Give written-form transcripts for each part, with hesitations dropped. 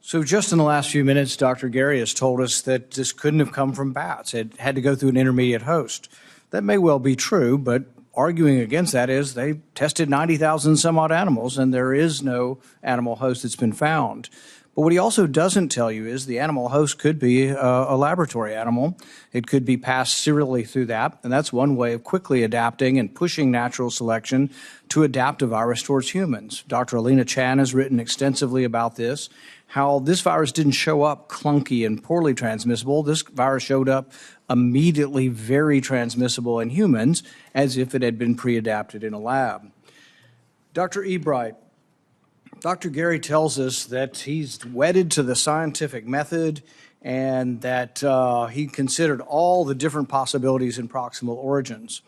So just in the last few minutes, Dr. Gary has told us that this couldn't have come from bats. It had to go through an intermediate host. That may well be true, but arguing against that is they tested 90,000 some odd animals, and there is no animal host that's been found. But what he also doesn't tell you is the animal host could be a laboratory animal. It could be passed serially through that, and that's one way of quickly adapting and pushing natural selection to adapt a virus towards humans. Dr. Alina Chan has written extensively about this, how this virus didn't show up clunky and poorly transmissible. This virus showed up immediately very transmissible in humans as if it had been pre-adapted in a lab. Dr. Ebright, Dr. Gary tells us that he's wedded to the scientific method and that he considered all the different possibilities in proximal origins.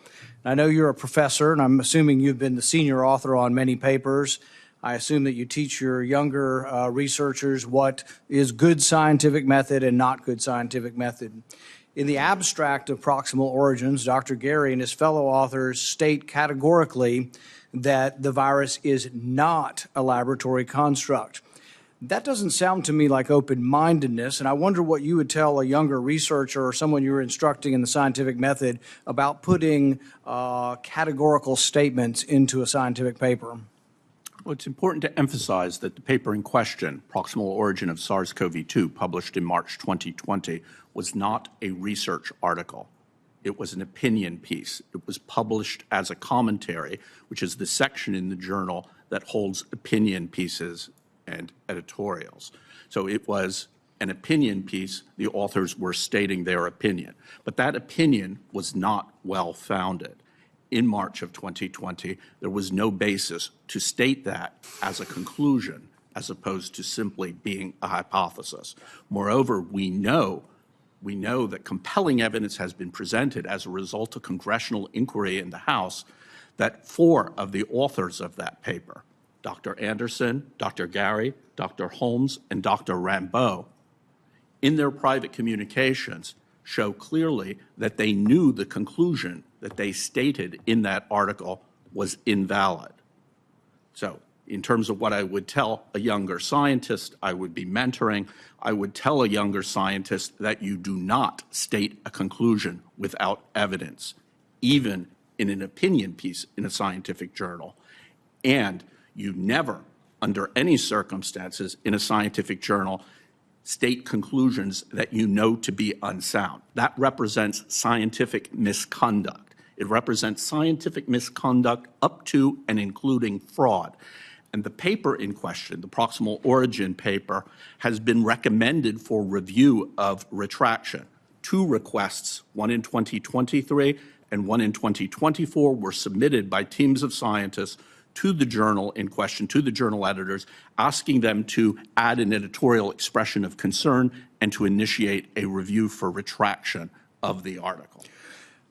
I know you're a professor, and I'm assuming you've been the senior author on many papers. I assume that you teach your younger researchers what is good scientific method and not good scientific method. In the abstract of proximal origins, Dr. Gary and his fellow authors state categorically that the virus is not a laboratory construct. That doesn't sound to me like open-mindedness, and I wonder what you would tell a younger researcher or someone you're instructing in the scientific method about putting categorical statements into a scientific paper. Well, it's important to emphasize that the paper in question, Proximal Origin of SARS-CoV-2, published in March 2020, was not a research article. It was an opinion piece. It was published as a commentary, which is the section in the journal that holds opinion pieces and editorials. So it was an opinion piece. The authors were stating their opinion. But that opinion was not well-founded. In March of 2020, there was no basis to state that as a conclusion as opposed to simply being a hypothesis. Moreover, we know that compelling evidence has been presented as a result of congressional inquiry in the House that 4 of the authors of that paper, Dr. Anderson, Dr. Gary, Dr. Holmes, and Dr. Rambeau, in their private communications, show clearly that they knew the conclusion that they stated in that article was invalid. So, in terms of what I would tell a younger scientist I would be mentoring, I would tell a younger scientist that you do not state a conclusion without evidence, even in an opinion piece in a scientific journal. And you never, under any circumstances in a scientific journal, state conclusions that you know to be unsound. That represents scientific misconduct. It represents scientific misconduct up to and including fraud. And the paper in question, the Proximal Origin paper, has been recommended for review of retraction. 2 requests, one in 2023 and one in 2024, were submitted by teams of scientists to the journal in question, to the journal editors, asking them to add an editorial expression of concern and to initiate a review for retraction of the article.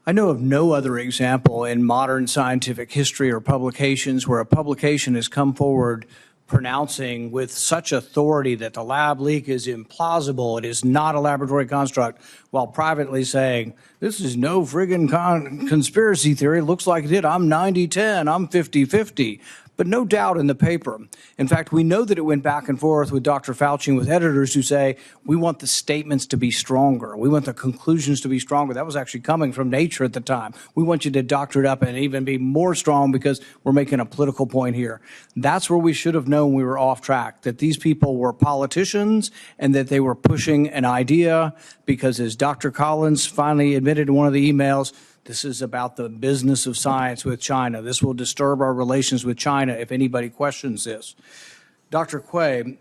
I know of no other example in modern scientific history or publications where a publication has come forward pronouncing with such authority that the lab leak is implausible, it is not a laboratory construct, while privately saying, this is no friggin' conspiracy theory, it looks like it did, I'm 90-10, I'm 50-50. But no doubt in the paper. In fact, we know that it went back and forth with Dr. Fauci and with editors who say, we want the statements to be stronger. We want the conclusions to be stronger. That was actually coming from Nature at the time. We want you to doctor it up and even be more strong because we're making a political point here. That's where we should have known we were off track, that these people were politicians and that they were pushing an idea because, as Dr. Collins finally admitted in one of the emails, this is about the business of science with China. This will disturb our relations with China if anybody questions this. Dr. Quay,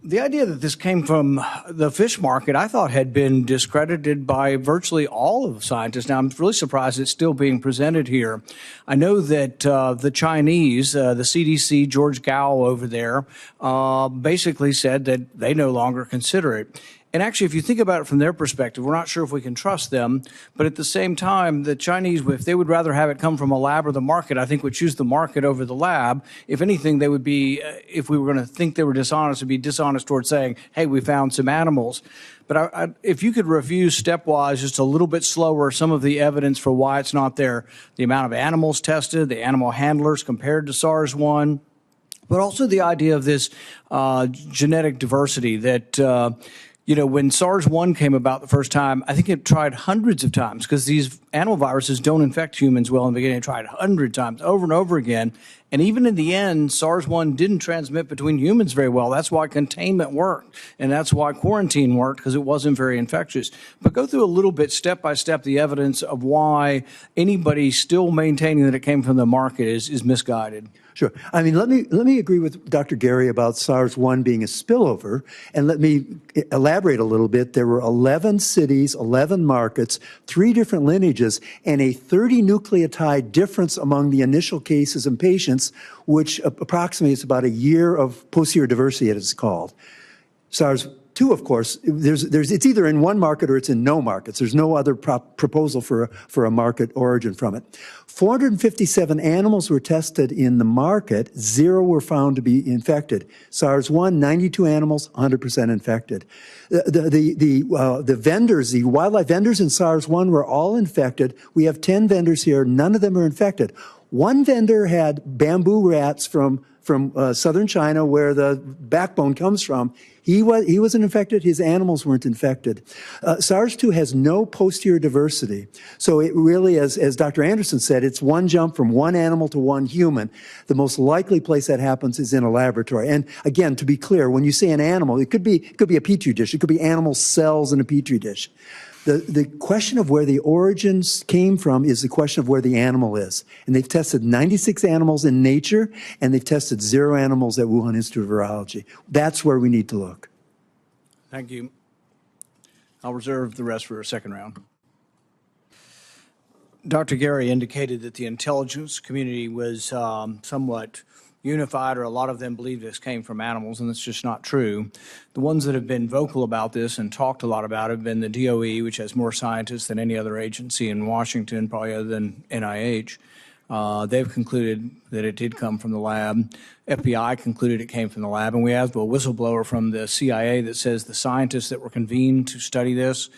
the idea that this came from the fish market, I thought had been discredited by virtually all of scientists. Now, I'm really surprised it's still being presented here. I know that the Chinese, the CDC, George Gao over there, basically said that they no longer consider it. And actually, if you think about it from their perspective, we're not sure if we can trust them. But at the same time, the Chinese, if they would rather have it come from a lab or the market, I think would choose the market over the lab. If anything, they would be, if we were going to think they were dishonest, would be dishonest towards saying, hey, we found some animals. But if you could review stepwise, just a little bit slower, some of the evidence for why it's not there, the amount of animals tested, the animal handlers compared to SARS-1, But also the idea of this genetic diversity that, when SARS-1 came about the first time, I think it tried hundreds of times because these animal viruses don't infect humans well in the beginning. It tried 100 times over and over again. And even in the end, SARS-1 didn't transmit between humans very well. That's why containment worked. And that's why quarantine worked, because it wasn't very infectious. But go through a little bit, step by step, the evidence of why anybody still maintaining that it came from the market is misguided. Sure. I mean, let me agree with Dr. Gary about SARS-1 being a spillover, and let me elaborate a little bit. There were 11 cities, 11 markets, 3 different lineages, and a 30 nucleotide difference among the initial cases and patients, which approximates about a year of posterior diversity, as it's called. SARS-2, of course, it's either in one market or it's in no markets. There's no other proposal for a market origin from it. 457 animals were tested in the market. 0 were found to be infected. SARS-1, 92 animals, 100% infected. The vendors, the wildlife vendors in SARS-1 were all infected. We have 10 vendors here. None of them are infected. One vendor had bamboo rats from southern China, where the backbone comes from. He wasn't infected. His animals weren't infected. SARS-2 has no posterior diversity. So it really, as Dr. Anderson said, it's one jump from one animal to one human. The most likely place that happens is in a laboratory. And again, to be clear, when you say an animal, it could be a petri dish. It could be animal cells in a petri dish. The question of where the origins came from is the question of where the animal is. And they've tested 96 animals in nature, and they've tested 0 animals at Wuhan Institute of Virology. That's where we need to look. Thank you. I'll reserve the rest for a second round. Dr. Gary indicated that the intelligence community was somewhat unified, or a lot of them believe this came from animals, and that's just not true. The ones that have been vocal about this and talked a lot about it have been the DOE, which has more scientists than any other agency in Washington, probably other than NIH. They've concluded that it did come from the lab. FBI concluded it came from the lab, and we have a whistleblower from the CIA that says the scientists that were convened to study this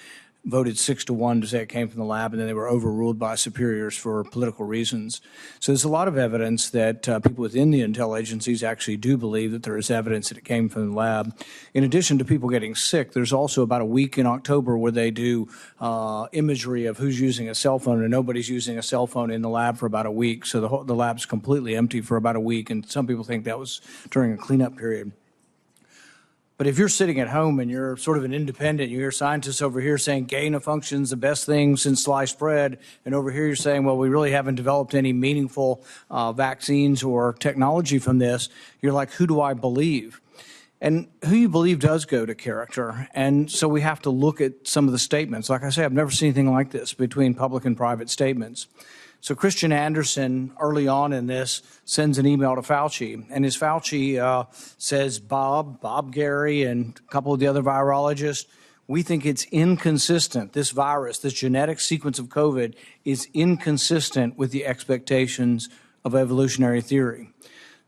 voted 6-1 to say it came from the lab, and then they were overruled by superiors for political reasons. So there's a lot of evidence that people within the intel agencies actually do believe that there is evidence that it came from the lab. In addition to people getting sick, there's also about a week in October where they do imagery of who's using a cell phone, and nobody's using a cell phone in the lab for about a week. So the lab's completely empty for about a week, and some people think that was during a cleanup period. But if you're sitting at home and you're sort of an independent, you hear scientists over here saying gain of function is the best thing since sliced bread, and over here you're saying, well, we really haven't developed any meaningful vaccines or technology from this, you're like, who do I believe? And who you believe does go to character. And so we have to look at some of the statements. Like I say, I've never seen anything like this between public and private statements. So Christian Anderson, early on in this, sends an email to Fauci, and his Fauci says, Bob Gary, and a couple of the other virologists, we think it's inconsistent. This virus, this genetic sequence of COVID is inconsistent with the expectations of evolutionary theory.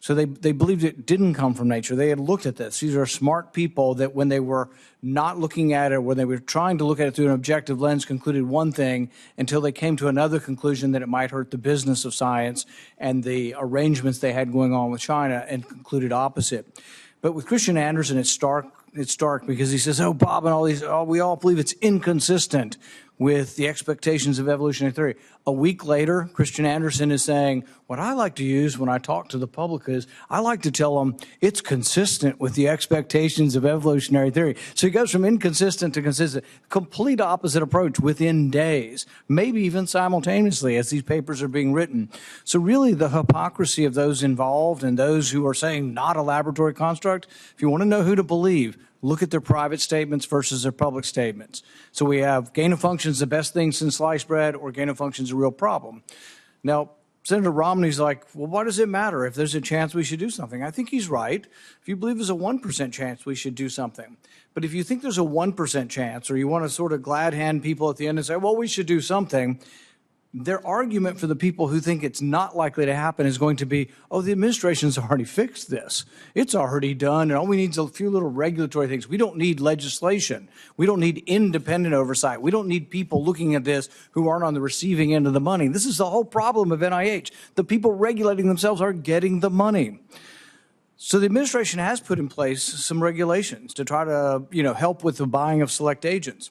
So they believed it didn't come from nature. They had looked at this. These are smart people that when they were not looking at it, when they were trying to look at it through an objective lens, concluded one thing until they came to another conclusion that it might hurt the business of science and the arrangements they had going on with China, and concluded opposite. But with Christian Anderson, it's stark because he says, oh, Bob and all these, we all believe it's inconsistent with the expectations of evolutionary theory. A week later, Christian Anderson is saying, what I like to use when I talk to the public is I like to tell them it's consistent with the expectations of evolutionary theory. So he goes from inconsistent to consistent, complete opposite approach within days, maybe even simultaneously as these papers are being written. So really the hypocrisy of those involved and those who are saying not a laboratory construct, if you want to know who to believe, look at their private statements versus their public statements. So we have gain of function is the best thing since sliced bread, or gain of function is a real problem. Now, Senator Romney's like, well, why does it matter if there's a chance we should do something? I think he's right. If you believe there's a 1% chance we should do something. But if you think there's a 1% chance, or you want to sort of glad hand people at the end and say, well, we should do something, their argument for the people who think it's not likely to happen is going to be, oh, the administration's already fixed this. It's already done, and all we need is a few little regulatory things. We don't need legislation. We don't need independent oversight. We don't need people looking at this who aren't on the receiving end of the money. This is the whole problem of NIH. The people regulating themselves are getting the money. So the administration has put in place some regulations to try to, help with the buying of select agents.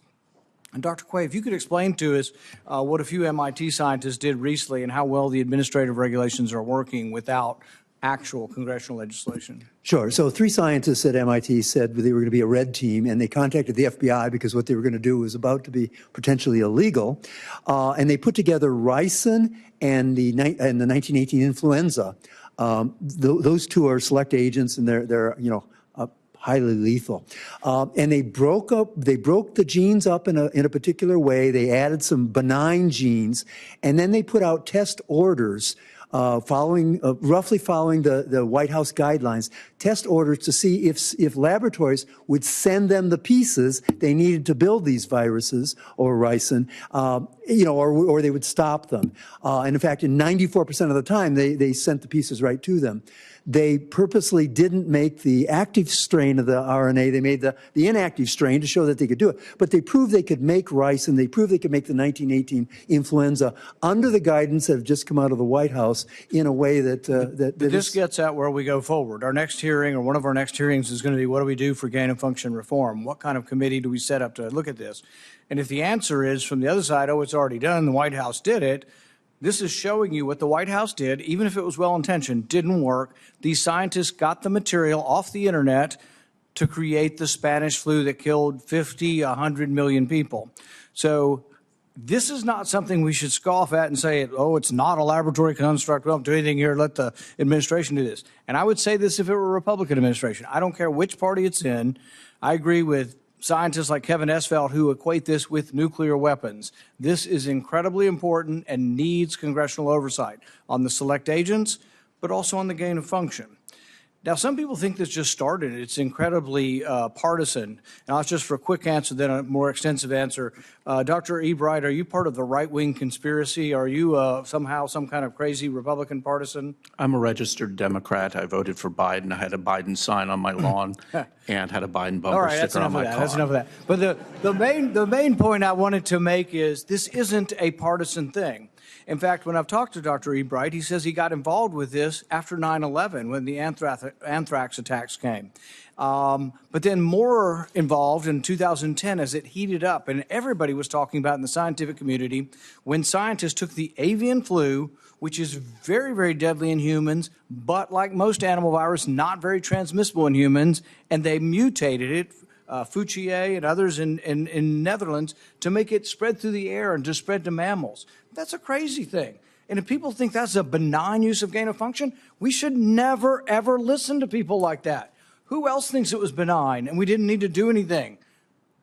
And Dr. Quay, if you could explain to us what a few MIT scientists did recently and how well the administrative regulations are working without actual congressional legislation. Sure. So 3 scientists at MIT said they were going to be a red team, and they contacted the FBI because what they were going to do was about to be potentially illegal. And they put together ricin and the 1918 influenza. Those 2 are select agents, and they're highly lethal. And they broke the genes up in a particular way. They added some benign genes, and then they put out test orders roughly following the White House guidelines, test orders to see if laboratories would send them the pieces they needed to build these viruses or ricin, or they would stop them. And in fact, in 94% of the time, they sent the pieces right to them. They purposely didn't make the active strain of the RNA. They made the inactive strain to show that they could do it. But they proved they could make ricin. They proved they could make the 1918 influenza under the guidance that have just come out of the White House in a way that this gets at where we go forward. Our next hearing, or one of our next hearings, is going to be, what do we do for gain of function reform? What kind of committee do we set up to look at this? And if the answer is from the other side, oh, it's already done, the White House did it, this is showing you what the White House did, even if it was well-intentioned, didn't work. These scientists got the material off the internet to create the Spanish flu that killed 50, 100 million people. So this is not something we should scoff at and say, oh, it's not a laboratory construct. We don't do anything here. Let the administration do this. And I would say this if it were a Republican administration. I don't care which party it's in. I agree with scientists like Kevin Esvelt who equate this with nuclear weapons. This is incredibly important and needs congressional oversight on the select agents, but also on the gain of function. Now, some people think this just started. It's incredibly partisan. And I'll just for a quick answer, then a more extensive answer. Dr. Ebright, are you part of the right-wing conspiracy? Are you somehow some kind of crazy Republican partisan? I'm a registered Democrat. I voted for Biden. I had a Biden sign on my lawn and had a Biden bumper sticker on my car. That's enough of that. But the main point I wanted to make is this isn't a partisan thing. In fact, when I've talked to Dr. Ebright, he says he got involved with this after 9/11 when the anthrax attacks came. But then more involved in 2010 as it heated up, and everybody was talking about in the scientific community when scientists took the avian flu, which is very, very deadly in humans, but like most animal virus, not very transmissible in humans, and they mutated it, Fauci and others in Netherlands, to make it spread through the air and to spread to mammals. That's a crazy thing. And if people think that's a benign use of gain of function, we should never, ever listen to people like that. Who else thinks it was benign and we didn't need to do anything?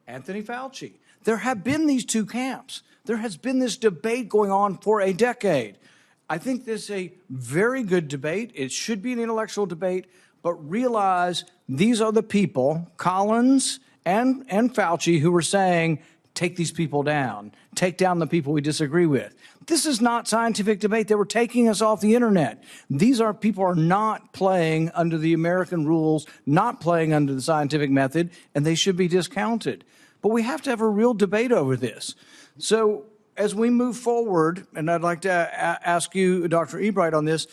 Anthony Fauci. There have been these 2 camps. There has been this debate going on for a decade. I think this is a very good debate. It should be an intellectual debate, but realize these are the people, Collins and Fauci, who were saying, take these people down, take down the people we disagree with. This is not scientific debate. They were taking us off the internet. These are people are not playing under the American rules, not playing under the scientific method, and they should be discounted. But we have to have a real debate over this. So as we move forward, and I'd like to ask you, Dr. Ebright, on this,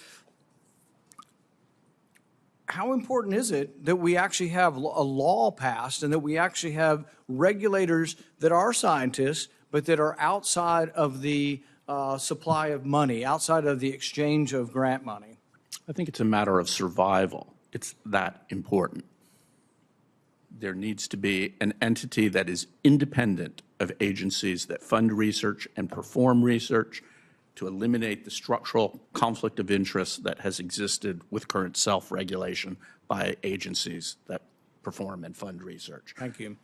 how important is it that we actually have a law passed and that we actually have regulators that are scientists, but that are outside of the supply of money, outside of the exchange of grant money? I think it's a matter of survival. It's that important. There needs to be an entity that is independent of agencies that fund research and perform research to eliminate the structural conflict of interest that has existed with current self-regulation by agencies that perform and fund research. Thank you.